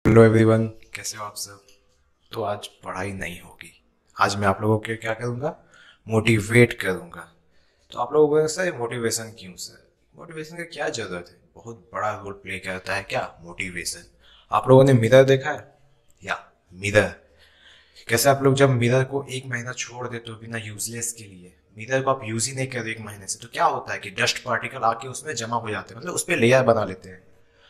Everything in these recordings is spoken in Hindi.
हेलो एवरीवन, कैसे हो आप सब। तो आज पढ़ाई नहीं होगी। आज मैं आप लोगों को क्या करूँगा, मोटिवेट करूँगा। तो आप लोगों को सर मोटिवेशन क्यों सर, मोटिवेशन का क्या ज़रूरत है। बहुत बड़ा रोल प्ले करता है क्या मोटिवेशन। आप लोगों ने मिरर देखा है या मिरर, कैसे आप लोग जब मिरर को एक महीना छोड़ देते हो बिना यूजलेस के लिए, मिरर को आप यूज ही नहीं कर रहे एक महीने से, तो क्या होता है कि डस्ट पार्टिकल आके उसमें जमा हो जाते हैं, मतलब उस पर लेयर बना लेते हैं,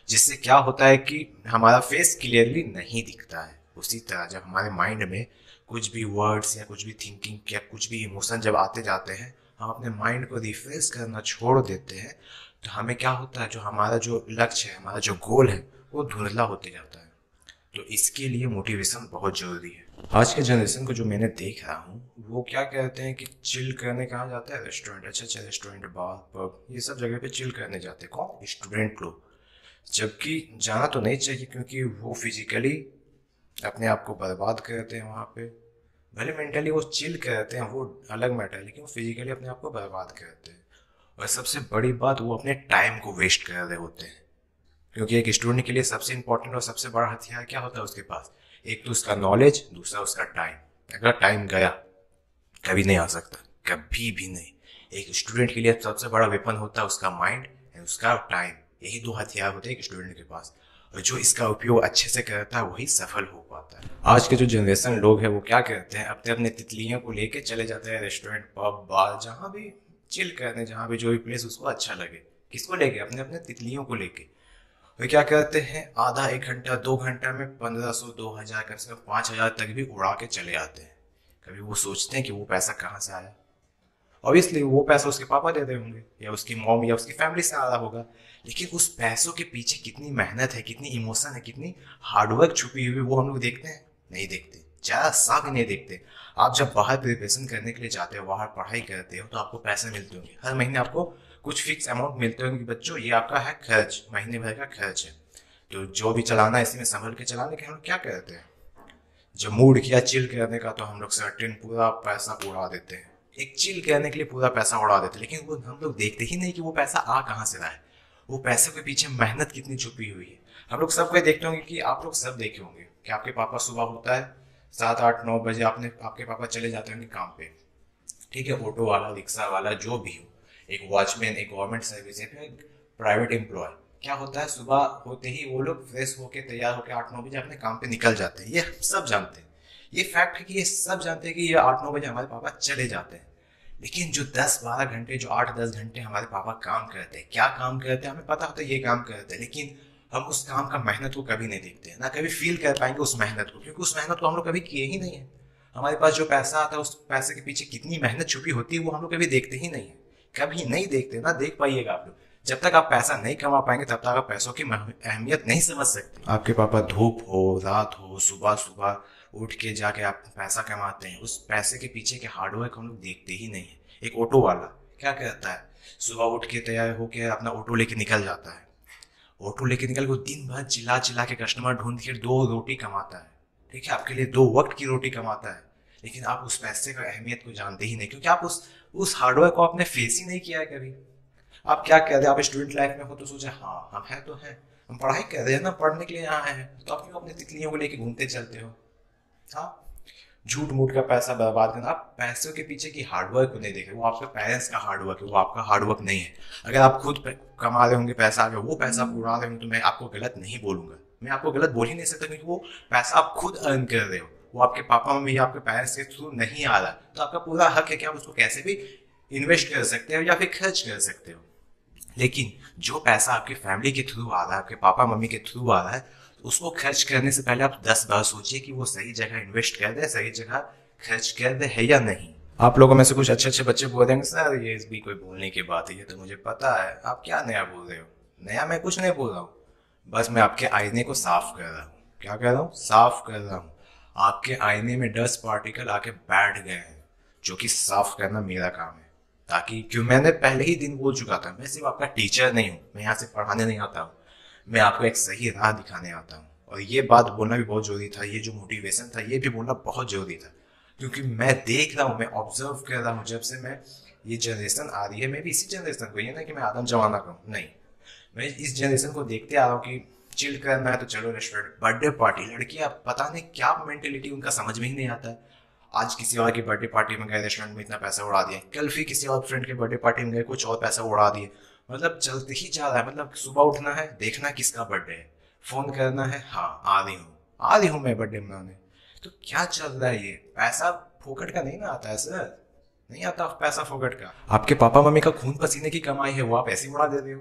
जिससे क्या होता है कि हमारा फेस क्लियरली नहीं दिखता है। उसी तरह जब हमारे माइंड में कुछ भी वर्ड्स या कुछ भी थिंकिंग या कुछ भी इमोशन जब आते जाते हैं, हम अपने माइंड को रिफ्रेश करना छोड़ देते हैं, तो हमें क्या होता है, जो हमारा जो लक्ष्य है, हमारा जो गोल है, वो धुंधला होते जाता है। तो इसके लिए मोटिवेशन बहुत जरूरी है। आज के जनरेशन को जो मैंने देख रहा हूँ, वो क्या कहते हैं कि चिल करने कहाँ जाता है, रेस्टोरेंट, अच्छा अच्छा रेस्टोरेंट, बार, पब, ये सब जगह पे चिल करने जाते हैं। कौन, स्टूडेंट लोग। जबकि जाना तो नहीं चाहिए, क्योंकि वो फिजिकली अपने आप को बर्बाद करते हैं वहाँ पे। भले मेंटली वो चिल करते हैं, वो अलग मैटर है, लेकिन वो फिजिकली अपने आप को बर्बाद करते हैं। और सबसे बड़ी बात, वो अपने टाइम को वेस्ट कर रहे होते हैं। क्योंकि एक स्टूडेंट के लिए सबसे इंपॉर्टेंट और सबसे बड़ा हथियार क्या होता है उसके पास, एक तो उसका नॉलेज, दूसरा उसका टाइम। अगर टाइम गया, कभी नहीं आ सकता, कभी भी नहीं। एक स्टूडेंट के लिए सबसे बड़ा वेपन होता है उसका माइंड एंड उसका टाइम। यही दो हथियार होते हैं एक स्टूडेंट के पास, और जो इसका उपयोग अच्छे से करता है वही सफल हो पाता है। आज के जो जनरेशन लोग हैं, वो क्या करते हैं, अपने अपने तितलियों को लेके चले जाते हैं रेस्टोरेंट, पब, बार, जहाँ भी चिल करने, जहाँ भी जो भी प्लेस उसको अच्छा लगे। किसको लेके, अपने अपने तितलियों को लेके। वे क्या करते हैं, आधा एक घंटा 2 घंटा में 1500 2000 कम से कम 5000 तक भी उड़ा के चले आते हैं। कभी वो सोचते हैं कि वो पैसा कहाँ से आया। ऑब्वियसली वो पैसा उसके पापा दे रहे होंगे, या उसकी मॉम या उसकी फैमिली से आ रहा होगा। लेकिन उस पैसों के पीछे कितनी मेहनत है, कितनी इमोशन है, कितनी हार्डवर्क छुपी हुई, वो हम लोग देखते हैं नहीं देखते, जरा सा भी नहीं देखते। आप जब बाहर प्रिपरेशन करने के लिए जाते हो, बाहर पढ़ाई करते हो, तो आपको पैसे मिलते होंगे हर महीने, आपको कुछ फिक्स अमाउंट मिलते होंगे कि बच्चों ये आपका है खर्च, महीने भर का खर्च है। तो जो भी चलाना है इसी में संभल के चलाने के हम लोग क्या करते हैं, जब मूड किया चिल करने का, तो हम लोग सर्टेन पूरा पैसा उड़ा देते हैं। एक चिल करने के लिए पूरा पैसा उड़ा देते हैं, लेकिन वो हम लोग देखते ही नहीं कि वो पैसा आ कहाँ से रहा है, वो पैसे के पीछे मेहनत कितनी छुपी हुई है। हम लोग सबको देखते होंगे, कि आप लोग सब देखे होंगे कि आपके पापा सुबह होता है 7 8 9 बजे, आपके पापा चले जाते होंगे काम पे। ठीक है, ऑटो वाला, रिक्शा वाला, जो भी हो, एक वॉचमैन, एक गवर्नमेंट सर्विस या फिर एक प्राइवेट एम्प्लॉय, क्या होता है, सुबह होते ही वो लोग फ्रेश होके तैयार होके 8 9 बजे अपने काम पे निकल जाते हैं। ये सब जानते हैं, ये फैक्ट है कि ये सब जानते हैं कि ये 8 9 बजे हमारे पापा चले जाते हैं। लेकिन जो 10 12 घंटे, जो 8 10 घंटे हमारे पापा काम करते हैं, क्या काम करते हैं हमें पता होता है, ये काम करते हैं, लेकिन हम उस काम का मेहनत को कभी नहीं देखते हैं, ना कभी फील कर पाएंगे उस मेहनत को, क्योंकि उस मेहनत को हम लोग कभी किए ही नहीं है। हमारे पास जो पैसा आता है, उस पैसे के पीछे कितनी मेहनत छुपी होती है, वो हम लोग कभी देखते ही नहीं है। कभी नहीं देखते, ना देख पाइएगा आप लोग। जब तक आप पैसा नहीं कमा पाएंगे, तब तक आप पैसों की अहमियत नहीं समझ सकते। आपके पापा धूप हो, रात हो, सुबह सुबह उठ के जाके आप पैसा कमाते हैं, उस पैसे के पीछे के हार्डवर्क हम लोग देखते ही नहीं है। एक ऑटो वाला क्या करता है, सुबह उठ के तैयार होके अपना ऑटो लेके निकल जाता है। ऑटो लेके निकल के दिन भर चिल्ला चिल्ला के कस्टमर ढूंढ के 2 रोटी कमाता है। ठीक है, आपके लिए 2 वक्त की रोटी कमाता है। लेकिन आप उस पैसे का अहमियत को जानते ही नहीं, क्योंकि आप उस हार्डवर्क को आपने फेस ही नहीं किया है कभी। आप क्या कह रहे हैं, आप स्टूडेंट लाइफ में हो तो सोचे हाँ हम हैं तो हैं, हम पढ़ाई कर रहे हैं ना, पढ़ने के लिए यहाँ आए हैं, तो आप क्यों अपने तितलियों को लेके घूमते चलते हो। हाँ, झूठ मूठ का पैसा बर्बाद करना। आप पैसों के पीछे की हार्डवर्क को नहीं देख रहे, वो आपके पेरेंट्स का हार्डवर्क है, वो आपका हार्डवर्क नहीं है। अगर आप खुद कमा रहे होंगे पैसा, अगर वो पैसा आप उड़ा रहे होंगे, तो मैं आपको गलत नहीं बोलूंगा, मैं आपको गलत बोल ही नहीं सकता, क्योंकि वो पैसा आप खुद अर्न कर रहे हो, वो आपके पापा मम्मी या आपके पेरेंट्स के थ्रू नहीं आ रहा, तो आपका पूरा हक है कि आप उसको कैसे भी इन्वेस्ट कर सकते हो या फिर खर्च कर सकते हो। लेकिन जो पैसा आपकी फैमिली के थ्रू आ रहा है, आपके पापा मम्मी के थ्रू आ रहा है, तो उसको खर्च करने से पहले आप 10 बार सोचिए कि वो सही जगह इन्वेस्ट कर दे, सही जगह खर्च कर दे है या नहीं। आप लोगों में से कुछ अच्छे अच्छे बच्चे बोल देंगे सर ये भी कोई बोलने की बात है, ये तो मुझे पता है, आप क्या नया बोल रहे हो। नया मैं कुछ नहीं बोल रहा हूँ, बस मैं आपके आईने को साफ कर रहा हूँ। क्या कर रहा हूँ, साफ कर रहा हूँ। आपके आईने में डस्ट पार्टिकल आके बैठ गए हैं, जो कि साफ करना मेरा काम है। ताकि, क्यों, मैंने पहले ही दिन बोल चुका था, मैं सिर्फ आपका टीचर नहीं हूँ, मैं यहाँ से पढ़ाने नहीं आता हूँ, मैं आपको एक सही राह दिखाने आता हूँ। और ये बात बोलना भी बहुत जरूरी था, ये जो मोटिवेशन था ये भी बोलना बहुत जरूरी था, क्योंकि मैं देख रहा हूँ, मैं ऑब्जर्व कर रहा हूँ, जब से मैं ये जनरेशन आ रही है, मैं भी इसी जनरेशन को, ये ना कि मैं आदम जमाना का हूँ, नहीं, मैं इस जनरेशन को देखते आ रहा हूँ कि चिल करना है तो चलो रेस्टोरेंट। बर्थडे पार्टी, लड़कियां पता नहीं क्या मेंटेलिटी उनका समझ में ही नहीं आता है। आज किसी और की बर्थडे पार्टी में गए, रेस्टोरेंट में इतना पैसा उड़ा दिया, कल फिर किसी और फ्रेंड के बर्थडे पार्टी में गए, कुछ और पैसा उड़ा दिए। मतलब चलते ही जा रहा है। मतलब सुबह उठना है, देखना किसका बर्थडे है, फोन करना है, हाँ आ रही हूँ मैं बर्थडे मनाने। तो क्या चल रहा है ये? पैसा फोकट का नहीं ना आता है सर, नहीं आता पैसा फोकट का। आपके पापा मम्मी का खून पसीने की कमाई है, वो आप ऐसे ही उड़ा दे रहे हो।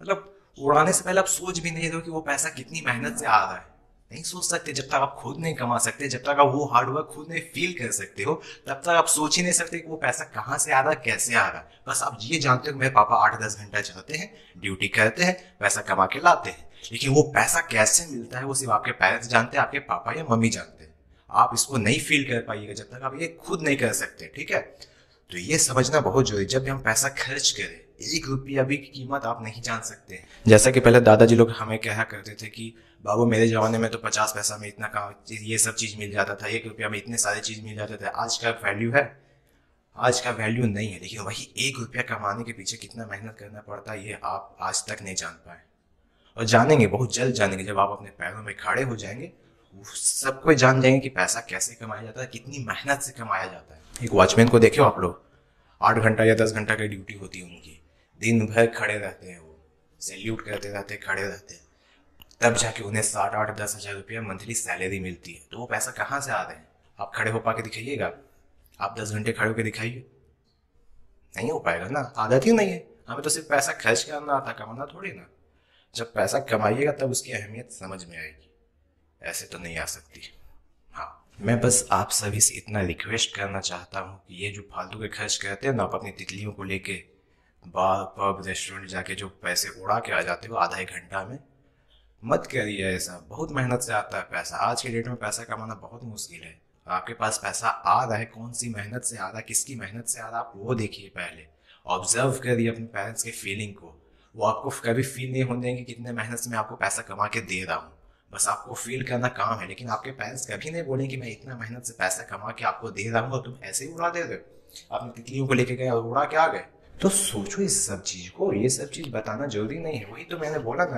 मतलब उड़ाने से पहले आप सोच भी नहीं रहे हो कि वो पैसा कितनी मेहनत से आ रहा है। नहीं सोच सकते जब तक आप खुद नहीं कमा सकते, जब तक आप वो हार्डवर्क खुद नहीं फील कर सकते हो, तब तक आप सोच ही नहीं सकते कि वो पैसा कहाँ से आ रहा है, कैसे आ रहा है। बस आप ये जानते हो मेरे पापा 8-10 घंटा चलते हैं, ड्यूटी करते हैं, पैसा कमा के लाते हैं। लेकिन वो पैसा कैसे मिलता है वो सिर्फ आपके पेरेंट्स जानते हैं, आपके पापा या मम्मी जानते हैं। आप इसको नहीं फील कर पाइएगा जब तक आप ये खुद नहीं कर सकते, ठीक है। तो ये समझना बहुत जरूरी, जब भी हम पैसा खर्च करें, 1 रुपया भी की कीमत आप नहीं जान सकते। जैसा कि पहले दादाजी लोग हमें कहा करते थे कि बाबू मेरे जमाने में तो 50 पैसा में इतना काम, ये सब चीज मिल जाता था, 1 रुपया में इतने सारे चीज मिल जाते थे। आज का वैल्यू है? आज का वैल्यू नहीं है। लेकिन वही 1 रुपया कमाने के पीछे कितना मेहनत करना पड़ता है, ये आप आज तक नहीं जान पाए। और जानेंगे, बहुत जल्द जानेंगे, जब आप अपने पैरों में खड़े हो जाएंगे। सब कोई जान जाएंगे कि पैसा कैसे कमाया जाता है, कितनी मेहनत से कमाया जाता है। एक वॉचमैन को देखो आप लोग, 8 घंटा या 10 घंटा की ड्यूटी होती है उनकी, दिन भर खड़े रहते हैं, वो सैल्यूट करते रहते, खड़े रहते हैं, तब जाके उन्हें 7-8-10 हज़ार रुपया मंथली सैलरी मिलती है। तो वो पैसा कहाँ से आ रहे हैं? आप खड़े हो पा के दिखाइएगा, आप 10 घंटे खड़े होकर दिखाइए, नहीं हो पाएगा ना, आदत ही नहीं है। हमें तो सिर्फ पैसा खर्च करना आता, कमाना थोड़ी ना। जब पैसा कमाइएगा तब उसकी अहमियत समझ में आएगी, ऐसे तो नहीं आ सकती। हाँ, मैं बस आप सभी से इतना रिक्वेस्ट करना चाहता हूँ कि ये जो फालतू के खर्च करते हैं ना, आप अपनी तितलियों को लेके बार पब रेस्टोरेंट जाके जो पैसे उड़ा के आ जाते हो आधा 1 घंटा में, मत करिए ऐसा। बहुत मेहनत से आता है पैसा, आज के डेट में पैसा कमाना बहुत मुश्किल है। आपके पास पैसा आ रहा है, कौन सी मेहनत से आ रहा है, किसकी मेहनत से आ रहा है, आप वो देखिए पहले। ऑब्जर्व करिए अपने पेरेंट्स के फीलिंग को, वो आपको कभी फील नहीं होने देंगे कितने मेहनत से मैं आपको पैसा कमा के दे रहा हूँ। बस आपको फील करना काम है, लेकिन आपके पेरेंट्स कभी नहीं बोलेंगे कि मैं इतना मेहनत से पैसा कमा के आपको दे रहा हूँ और तुम ऐसे ही उड़ा दे रहे हो। आपने तितलियों को लेके गए और उड़ा के आ गए। तो सोचो इस सब चीज को, ये सब चीज बताना जरूरी नहीं है। वही तो मैंने बोला ना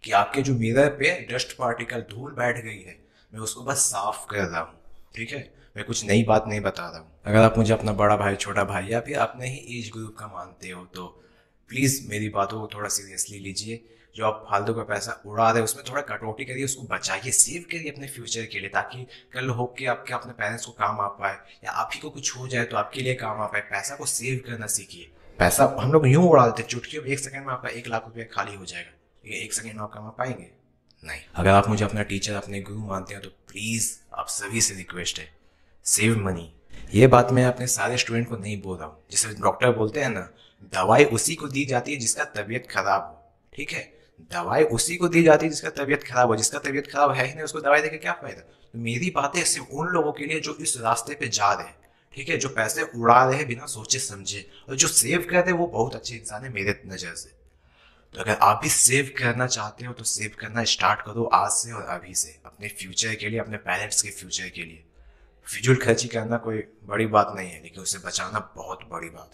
कि आपके जो मिरर पे डस्ट पार्टिकल धूल बैठ गई है, मैं उसको बस साफ कर रहा हूँ, ठीक है। मैं कुछ नई बात नहीं बता रहा हूँ। अगर आप मुझे अपना बड़ा भाई, छोटा भाई या फिर अपने ही एज ग्रुप का मानते हो तो प्लीज़ मेरी बातों को थोड़ा सीरियसली लीजिए। जो आप फालतू का पैसा उड़ा रहे हैं उसमें थोड़ा कटौती करिए, उसको बचाइए, सेव करिए अपने फ्यूचर के लिए, ताकि कल हो के आपके अपने पेरेंट्स को काम आ पाए, या आप ही को कुछ हो जाए तो आपके लिए काम आ पाए। पैसा को सेव करना सीखिए। पैसा हम लोग यूं उड़ा देते, चुटकियों में 1 सेकंड में आपका 1 लाख रुपया खाली हो जाएगा। ये 1 सेकंड में आप कमा पाएंगे? नहीं। अगर आप मुझे अपना टीचर, अपने गुरु मानते हो तो प्लीज आप सभी से रिक्वेस्ट है, सेव मनी। ये बात मैं अपने सारे स्टूडेंट को नहीं बोल रहा हूँ। जैसे डॉक्टर बोलते हैं ना, दवाई उसी को दी जाती है जिसका तबीयत खराब हो, ठीक है। दवाई उसी को दी जाती है जिसका तबीयत खराब हो, जिसका तबीयत खराब है ही नहीं उसको दवाई देके क्या फायदा। तो मेरी बातें सिर्फ उन लोगों के लिए जो इस रास्ते पे जा रहे हैं, ठीक है, जो पैसे उड़ा रहे हैं बिना सोचे समझे, और जो सेव कर रहे हैं वो बहुत अच्छे इंसान है मेरे नजर से। तो अगर आप भी सेव करना चाहते हो तो सेव करना स्टार्ट करो आज से और अभी से, अपने फ्यूचर के लिए, अपने पेरेंट्स के फ्यूचर के लिए। फिजूल खर्ची करना कोई बड़ी बात नहीं है, लेकिन उसे बचाना बहुत बड़ी बात है।